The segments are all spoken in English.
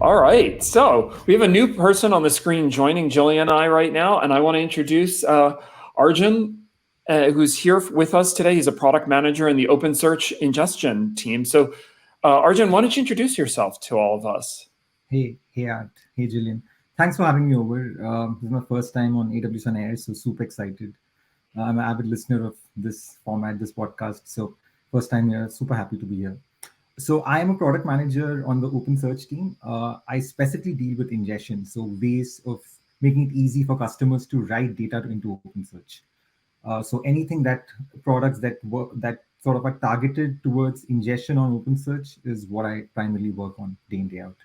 All right, so we have a new person on the screen joining Jillian and I right now, and I want to introduce Arjun, who's here with us today. He's a product manager in the OpenSearch Ingestion team. So Arjun, why don't you introduce yourself to all of us? Hey, Art. Hey, Jillian. Thanks for having me over. This is my first time on AWS on Air, so super excited. I'm an avid listener of this format, this podcast. So first time here, super happy to be here. So I am a product manager on the OpenSearch team. I specifically deal with ingestion, so ways of making it easy for customers to write data into OpenSearch. So anything that products that work that sort of are targeted towards ingestion on OpenSearch is what I primarily work on day in day out.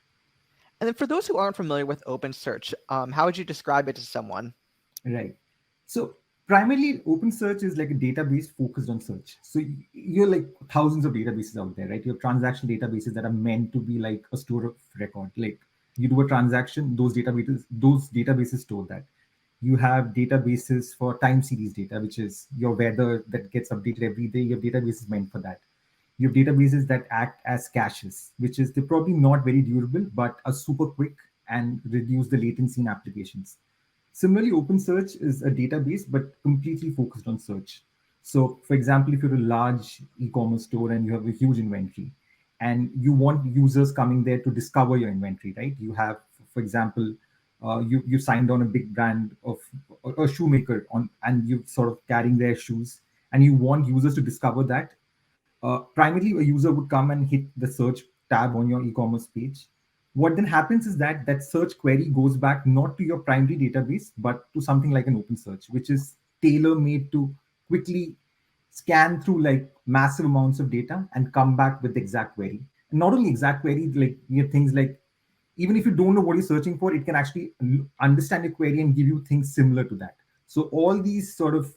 And then for those who aren't familiar with OpenSearch, how would you describe it to someone? Right. So primarily OpenSearch is like a database focused on search. So you're like thousands of databases out there, right? You have transactional databases that are meant to be like a store of record. Like you do a transaction, those databases store that. You have databases for time series data, which is your weather that gets updated every day. Your database is meant for that. You have databases that act as caches, which is they're probably not very durable, but are super quick and reduce the latency in applications. Similarly, OpenSearch is a database, but completely focused on search. So, for example, if you're a large e-commerce store and you have a huge inventory, and you want users coming there to discover your inventory, right? You have, for example, you signed on a big brand of a shoemaker on, and you sort of carrying their shoes, and you want users to discover that. Primarily, a user would come and hit the search tab on your e-commerce page. What then happens is that that search query goes back not to your primary database, but to something like an OpenSearch, which is tailor-made to quickly scan through like massive amounts of data and come back with the exact query. And not only exact query, like you have things like even if you don't know what you're searching for, it can actually understand your query and give you things similar to that. So all these sort of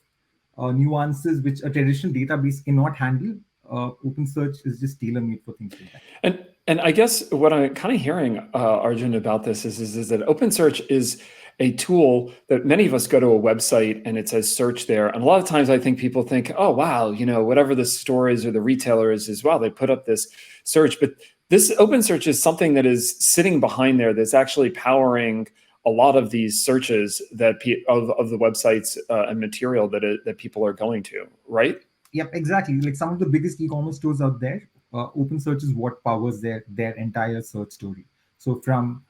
nuances which a traditional database cannot handle, OpenSearch is just tailor-made for things like that. And I guess what I'm kind of hearing, Arjun, about this is that OpenSearch is a tool that many of us go to a website and it says search there. And a lot of times I think people think, oh, wow, whatever the store is or the retailer is, wow, they put up this search. But this OpenSearch is something that is sitting behind there that's actually powering a lot of these searches that of the websites and material that people are going to, right? Yep, exactly. Like some of the biggest e-commerce stores out there, OpenSearch is what powers their entire search story. So from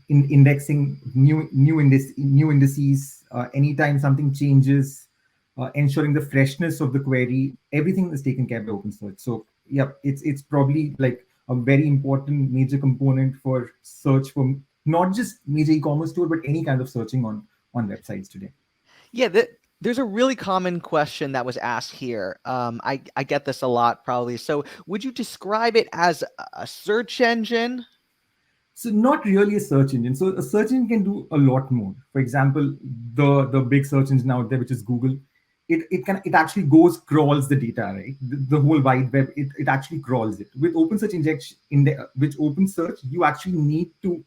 indexing new indices, anytime something changes, ensuring the freshness of the query, everything is taken care by OpenSearch. So yeah, it's probably like a very important major component for search for not just major e-commerce store, but any kind of searching on websites today. Yeah, there's a really common question that was asked here. I get this a lot probably. So would you describe it as a search engine? So not really a search engine. So a search engine can do a lot more. For example, the big search engine out there, which is Google, it actually crawls the data, right? The whole wide web, it actually crawls it. With OpenSearch injection with OpenSearch, you actually need to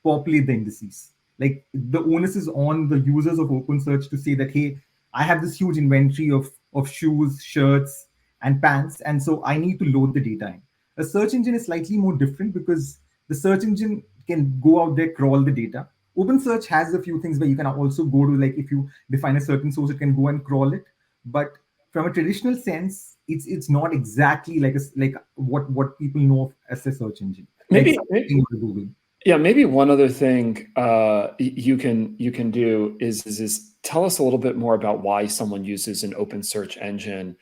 populate the indices. Like the onus is on the users of OpenSearch to say that, hey, I have this huge inventory of shoes, shirts, and pants, and so I need to load the data in. A search engine is slightly more different because the search engine can go out there, crawl the data. OpenSearch has a few things where you can also go to, like if you define a certain source, it can go and crawl it. But from a traditional sense, it's not exactly like what people know as a search engine. Maybe Google. Yeah, maybe one other thing you can do is tell us a little bit more about why someone uses an OpenSearch engine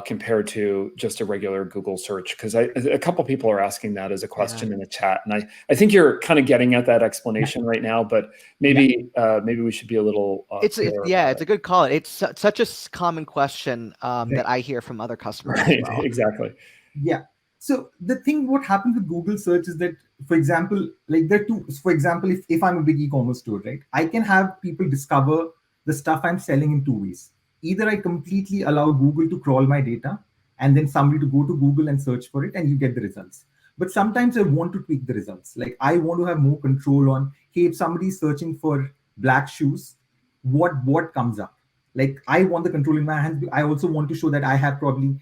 compared to just a regular Google search, because a couple people are asking that as a question in the chat, and I think you're kind of getting at that explanation right now, but maybe we should be a little it's a good call. It's such a common question that I hear from other customers as well. Exactly. Yeah. So the thing, what happens with Google search is that, for example, like there are two, for example, if I'm a big e-commerce store, right, I can have people discover the stuff I'm selling in two ways. Either I completely allow Google to crawl my data and then somebody to go to Google and search for it and you get the results. But sometimes I want to tweak the results. Like I want to have more control on, hey, if somebody's searching for black shoes, what comes up? Like I want the control in my hands. I also want to show that I have probably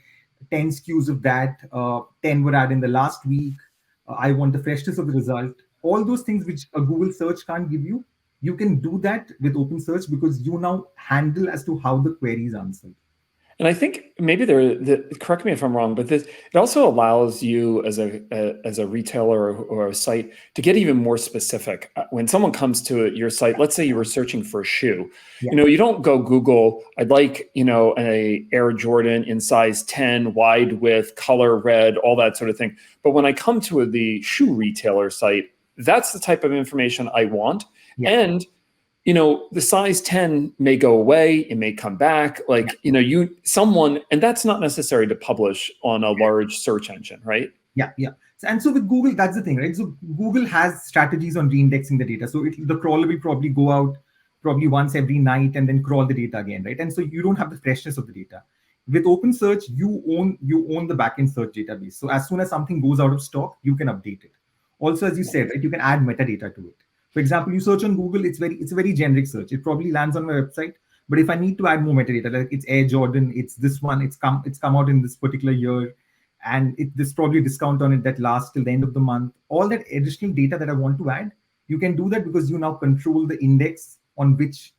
10 SKUs of that, 10 were added in the last week. I want the freshness of the result. All those things which a Google search can't give you, you can do that with OpenSearch because you now handle as to how the query is answered. And I think maybe correct me if I'm wrong, but this, it also allows you as a retailer or a site to get even more specific. When someone comes to your site, let's say you were searching for a shoe, Yeah. you don't go Google, I'd like, a Air Jordan in size 10, wide width, color red, all that sort of thing. But when I come to the shoe retailer site, that's the type of information I want. Yeah. And the size 10 may go away, it may come back, like, someone, and that's not necessary to publish on a large search engine, right? Yeah. And so with Google, that's the thing, right? So Google has strategies on reindexing the data. So the crawler will probably go out probably once every night and then crawl the data again, right? And so you don't have the freshness of the data. With OpenSearch, you own the backend search database. So as soon as something goes out of stock, you can update it. Also, as you said, right, you can add metadata to it. For example, you search on Google, it's a very generic search. It probably lands on my website. But if I need to add more metadata, like it's Air Jordan, it's this one, it's come out in this particular year, and there's probably a discount on it that lasts till the end of the month. All that additional data that I want to add, you can do that because you now control the index on which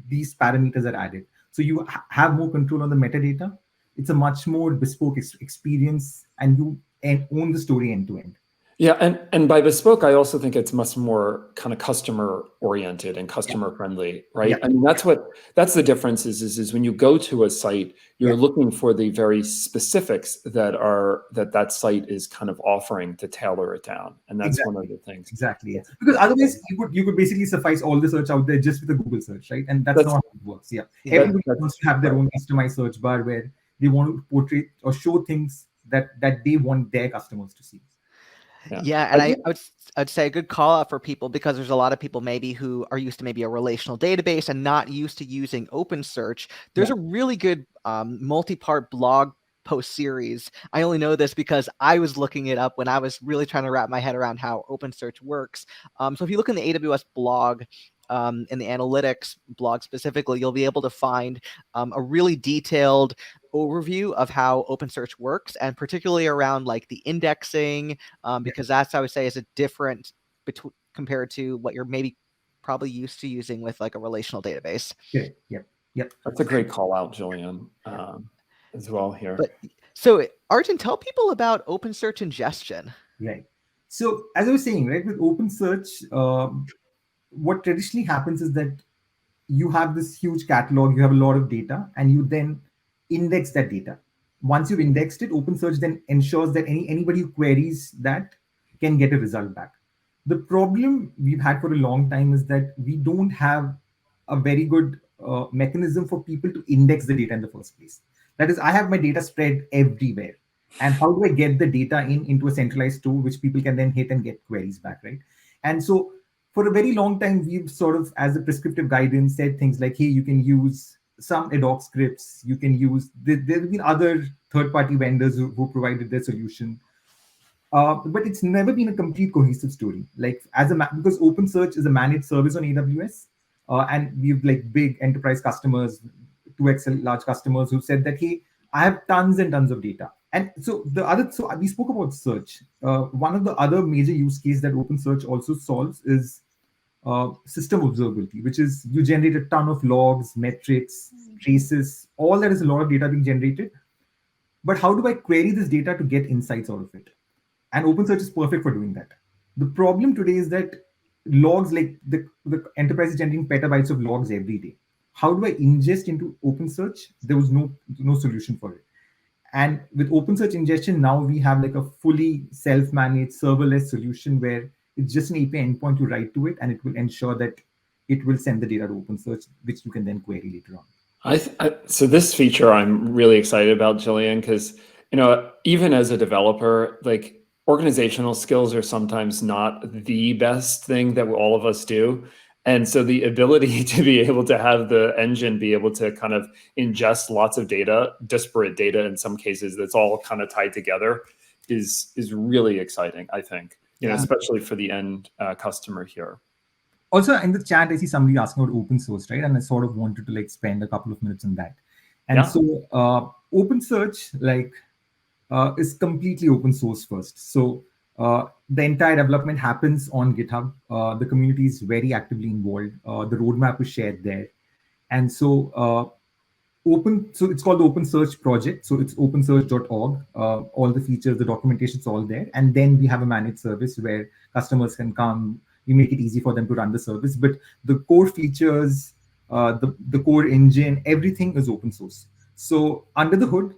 these parameters are added. So you have more control on the metadata. It's a much more bespoke experience, and you own the story end to end. Yeah, and by bespoke, I also think it's much more kind of customer oriented and customer friendly, right? Yeah. I mean, that's the difference is when you go to a site, you're looking for the very specifics that site is kind of offering to tailor it down, and that's one of the things. Exactly. Yeah. Because otherwise, you could basically suffice all the search out there just with a Google search, right? And that's not how it works. Yeah. Everybody wants to have their own customized search bar where they want to portray or show things that they want their customers to see. Yeah, and I'd say a good call out for people, because there's a lot of people maybe who are used to maybe a relational database and not used to using OpenSearch. There's a really good multi-part blog post series. I only know this because I was looking it up when I was really trying to wrap my head around how OpenSearch works. So if you look in the AWS blog, in the analytics blog specifically, you'll be able to find a really detailed overview of how OpenSearch works, and particularly around like the indexing, because that's, I would say, is a different compared to what you're maybe probably used to using with like a relational database. Yep. That's a great call out, Jillian, as well here. So Arjun, tell people about OpenSearch Ingestion. Right. So as I was saying, right, with OpenSearch, what traditionally happens is that you have this huge catalog, you have a lot of data, and you then index that data. Once you've indexed it, OpenSearch then ensures that anybody who queries that can get a result back. The problem we've had for a long time is that we don't have a very good mechanism for people to index the data in the first place. That is, I have my data spread everywhere. And how do I get the data into a centralized tool, which people can then hit and get queries back, right? And so for a very long time, we've sort of, as a prescriptive guidance, said things like, hey, you can use some ad hoc scripts, you can use, there have been other third-party vendors who provided their solution. But it's never been a complete cohesive story. Like because OpenSearch is a managed service on AWS, and we've like big enterprise customers, 2x large customers who said that, hey, I have tons and tons of data. And so we spoke about search. One of the other major use case that OpenSearch also solves is system observability, which is you generate a ton of logs, metrics, traces, all that is a lot of data being generated. But how do I query this data to get insights out of it? And OpenSearch is perfect for doing that. The problem today is that logs, like the enterprise is generating petabytes of logs every day. How do I ingest into OpenSearch? There was no solution for it. And with OpenSearch ingestion, now we have like a fully self-managed serverless solution where it's just an API endpoint you write to it, and it will ensure that it will send the data to OpenSearch, which you can then query later on. So this feature I'm really excited about, Jillian, because even as a developer, like organizational skills are sometimes not the best thing that all of us do. And so the ability to be able to have the engine be able to kind of ingest lots of data, disparate data in some cases, that's all kind of tied together is really exciting, I think, especially for the end customer here. Also in the chat, I see somebody asking about open source, right? And I sort of wanted to like spend a couple of minutes on that. And so OpenSearch is completely open source first. So The entire development happens on GitHub. The community is very actively involved. The roadmap is shared there. And so so it's called the OpenSearch project. So it's opensearch.org. All the features, the documentation is all there. And then we have a managed service where customers can come. We make it easy for them to run the service. But the core features, the core engine, everything is open source. So under the hood,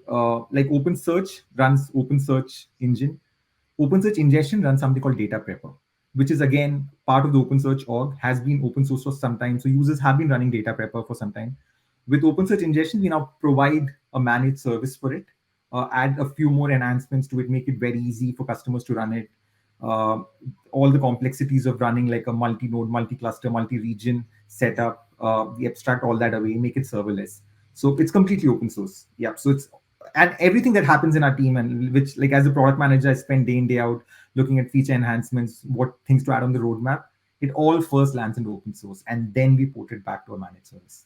like OpenSearch runs OpenSearch engine. OpenSearch Ingestion runs something called Data Prepper, which is again part of the OpenSearch org, has been open source for some time. So users have been running Data Prepper for some time. With OpenSearch Ingestion, we now provide a managed service for it, add a few more enhancements to it, make it very easy for customers to run it. All the complexities of running like a multi-node, multi-cluster, multi-region setup, we abstract all that away, make it serverless. So it's completely open source. Yeah. So it's, and everything that happens in our team, and which, like, as a product manager, I spend day in, day out looking at feature enhancements, what things to add on the roadmap. It all first lands into open source, and then we port it back to a managed service.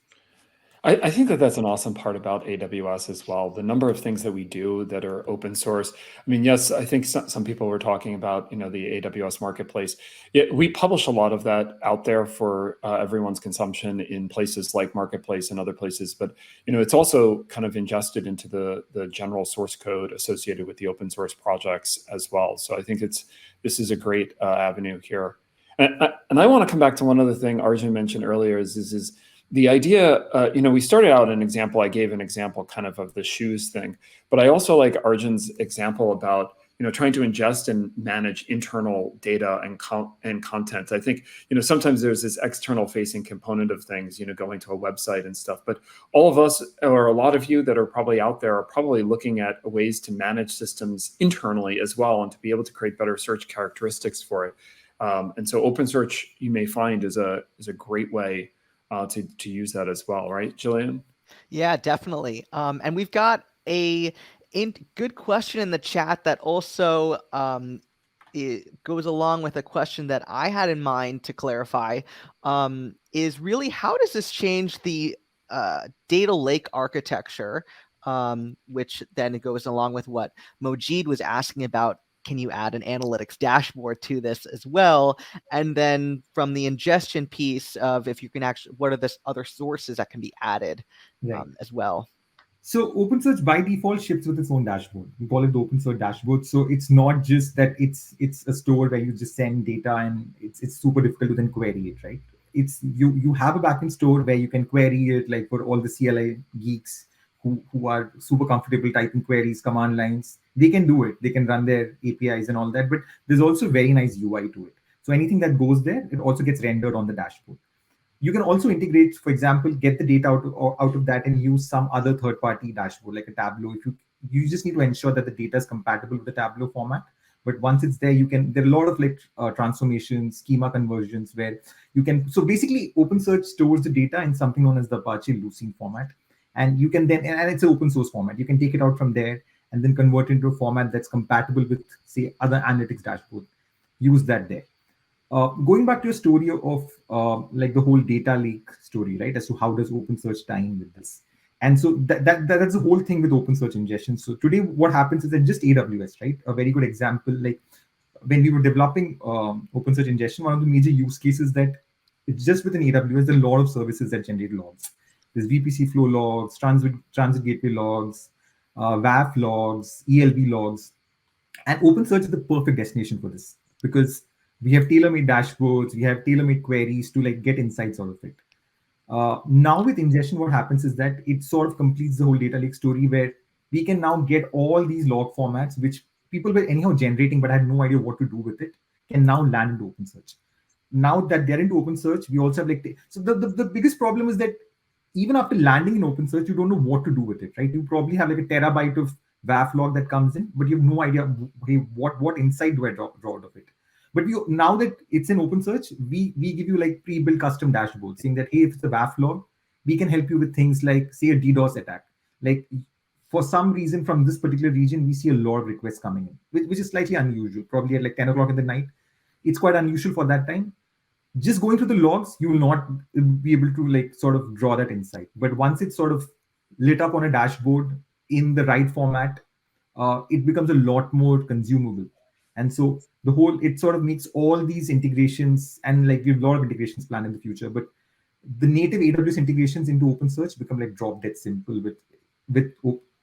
I think that that's an awesome part about AWS as well. The number of things that we do that are open source. I mean, yes, I think some people were talking about, the AWS marketplace. We publish a lot of that out there for everyone's consumption in places like Marketplace and other places. But it's also kind of ingested into the general source code associated with the open source projects as well. So I think this is a great avenue here. And I want to come back to one other thing Arjun mentioned earlier is the idea, we started out I gave an example kind of the shoes thing, but I also like Arjun's example about, trying to ingest and manage internal data and content. I think, sometimes there's this external facing component of things, going to a website and stuff, but all of us, or a lot of you that are probably out there, are probably looking at ways to manage systems internally as well, and to be able to create better search characteristics for it. And so OpenSearch, you may find, is a great way to use that as well, right, Jillian? Yeah, definitely. And we've got a good question in the chat that also it goes along with a question that I had in mind to clarify, is really, how does this change the data lake architecture, which then goes along with what Mojid was asking about. Can you add an analytics dashboard to this as well? And then from the ingestion piece of, if you can actually, what are the other sources that can be added as well? So OpenSearch by default ships with its own dashboard. We call it the OpenSearch dashboard. So it's not just that it's a store where you just send data and it's super difficult to then query it, right? It's you have a backend store where you can query it, like for all the CLI geeks who are super comfortable typing queries, command lines. They can do it. They can run their APIs and all that. But there's also very nice UI to it. So anything that goes there, it also gets rendered on the dashboard. You can also integrate, for example, get the data out of that and use some other third-party dashboard, like a Tableau. If you just need to ensure that the data is compatible with the Tableau format. But once it's there, there are a lot of transformations, schema conversions, where you can. So basically, OpenSearch stores the data in something known as the Apache Lucene format. And you can then, and it's an open source format. You can take it out from there and then convert it into a format that's compatible with, say, other analytics dashboard. Use that there. Going back to your story of like the whole data lake story, right? As to how does OpenSearch tie in with this? And so that's the whole thing with OpenSearch ingestion. So today, what happens is that just AWS, right? A very good example, like when we were developing OpenSearch ingestion, one of the major use cases that it's just within AWS, there are a lot of services that generate logs. There's VPC flow logs, transit gateway logs, WAF logs, ELB logs. And OpenSearch is the perfect destination for this, because we have tailor-made dashboards, we have tailor-made queries to like get insights out of it. Now with ingestion, what happens is that it sort of completes the whole data lake story, where we can now get all these log formats, which people were anyhow generating but had no idea what to do with it, can now land into OpenSearch. Now that they're into OpenSearch, we also have like, so the biggest problem is that even after landing in OpenSearch, you don't know what to do with it, right? You probably have like a terabyte of WAF log that comes in, but you have no idea, hey, what insight do I draw out of it? But now that it's in OpenSearch, we give you like pre-built custom dashboards saying that, hey, if it's a WAF log, we can help you with things like, say, a DDoS attack. Like for some reason from this particular region, we see a lot of requests coming in, which is slightly unusual, probably at like 10 o'clock in the night. It's quite unusual for that time. Just going through the logs, you will not be able to like sort of draw that insight. But once it's sort of lit up on a dashboard in the right format, it becomes a lot more consumable. And so it sort of makes all these integrations, and like we have a lot of integrations planned in the future, but the native AWS integrations into OpenSearch become like drop dead simple with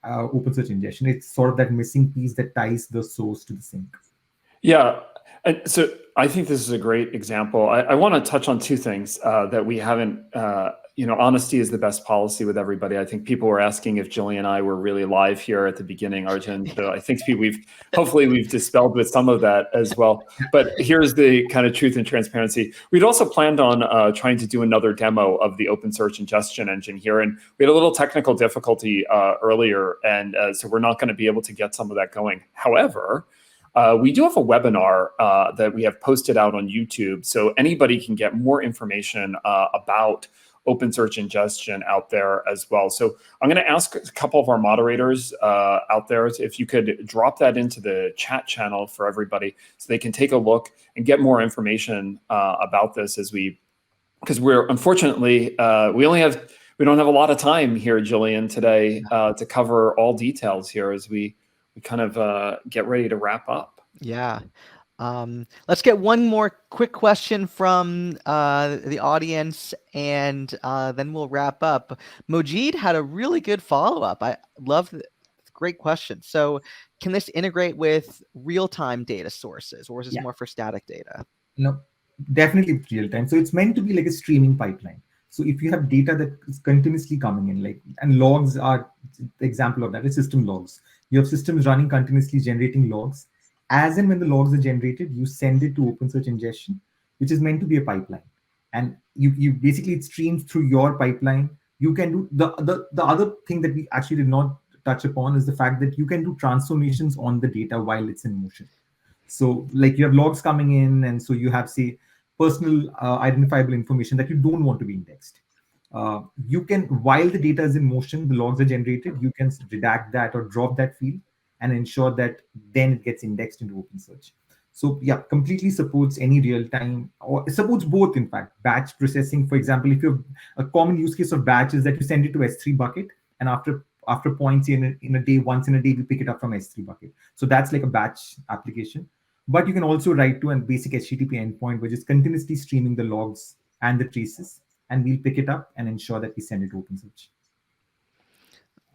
OpenSearch ingestion. It's sort of that missing piece that ties the source to the sink. Yeah. And so I think this is a great example. I want to touch on two things that we haven't, honesty is the best policy with everybody. I think people were asking if Jillian and I were really live here at the beginning, Arjun. So I think hopefully we've dispelled with some of that as well. But here's the kind of truth and transparency. We'd also planned on trying to do another demo of the OpenSearch ingestion engine here. And we had a little technical difficulty earlier. And so we're not going to be able to get some of that going. However, we do have a webinar that we have posted out on YouTube, so anybody can get more information about OpenSearch ingestion out there as well. So I'm going to ask a couple of our moderators out there if you could drop that into the chat channel for everybody so they can take a look and get more information about this because we're unfortunately, we don't have a lot of time here, Jillian, today to cover all details here as we kind of get ready to wrap up. Yeah. Let's get one more quick question from the audience, and then we'll wrap up. Mojid had a really good follow-up. I love it. Great question. So can this integrate with real-time data sources, or is this more for static data? No, definitely real-time. So it's meant to be like a streaming pipeline. So if you have data that is continuously coming in, and logs are the example of that, is system logs. You have systems running continuously generating logs. As and when the logs are generated, you send it to OpenSearch ingestion, which is meant to be a pipeline. And you basically, it streams through your pipeline. You can do the other thing that we actually did not touch upon is the fact that you can do transformations on the data while it's in motion. So like you have logs coming in, and so you have, say, personal identifiable information that you don't want to be indexed. You can, while the data is in motion, the logs are generated, you can redact that or drop that field and ensure that then it gets indexed into OpenSearch. So yeah, completely supports any real-time, or it supports both, in fact. Batch processing, for example, if you have a common use case of batch is that you send it to S3 bucket, and after points in a day, once in a day, we pick it up from S3 bucket. So that's like a batch application. But you can also write to a basic HTTP endpoint, which is continuously streaming the logs and the traces, and we'll pick it up and ensure that we send it to OpenSearch.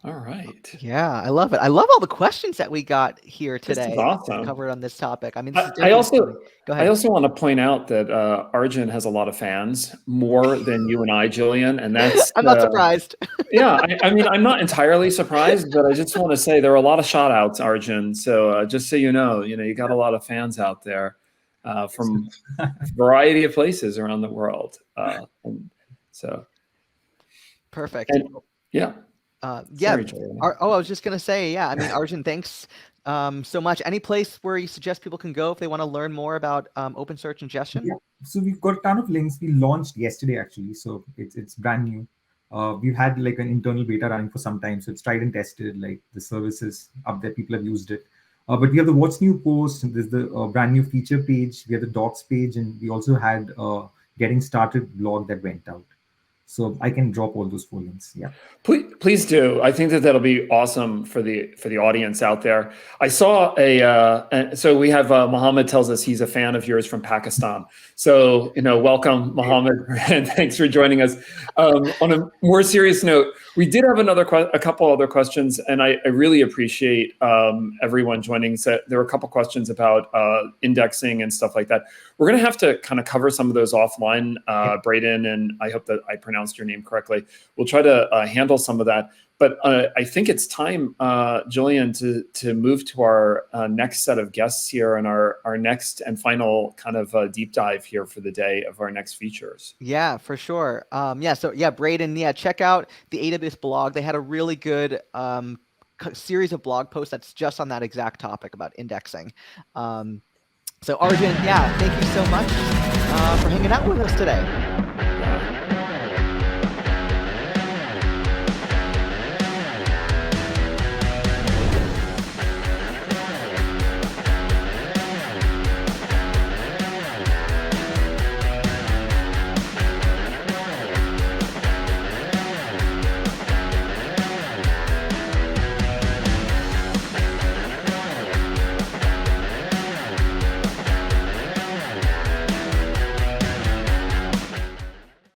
All right. Yeah, I love it. I love all the questions that we got here today. This is awesome. Covered on this topic. I mean, I also go ahead. I also want to point out that Arjun has a lot of fans, more than you and I, Jillian, and that's I'm not surprised. Yeah, I mean, I'm not entirely surprised, but I just want to say there are a lot of shout outs, Arjun. So just so you know, you got a lot of fans out there from a variety of places around the world. So perfect. And, yeah. Yeah. I was just gonna say, yeah. I mean, Arjun, thanks so much. Any place where you suggest people can go if they want to learn more about OpenSearch ingestion? Yeah. So we've got a ton of links. We launched yesterday actually, so it's brand new. We've had like an internal beta running for some time, so it's tried and tested. Like the services up there, people have used it. But we have the What's New post, and there's the brand new feature page. We have the docs page, and we also had getting started blog that went out. So I can drop all those 4 links. Yeah. Please do. I think that'll be awesome for the audience out there. I saw so we have Mohammed tells us he's a fan of yours from Pakistan. So, welcome, Mohammed, and thanks for joining us. On a more serious note, we did have a couple other questions, and I really appreciate everyone joining. So there were a couple questions about indexing and stuff like that. We're going to have to kind of cover some of those offline, Braden, and I hope that I pronounced your name correctly. We'll try to handle some of that. But I think it's time, Jillian, to move to our next set of guests here and our next and final kind of deep dive here for the day of our next features. Yeah, for sure. So Braden, check out the AWS blog. They had a really good series of blog posts that's just on that exact topic about indexing. So Arjun, thank you so much for hanging out with us today.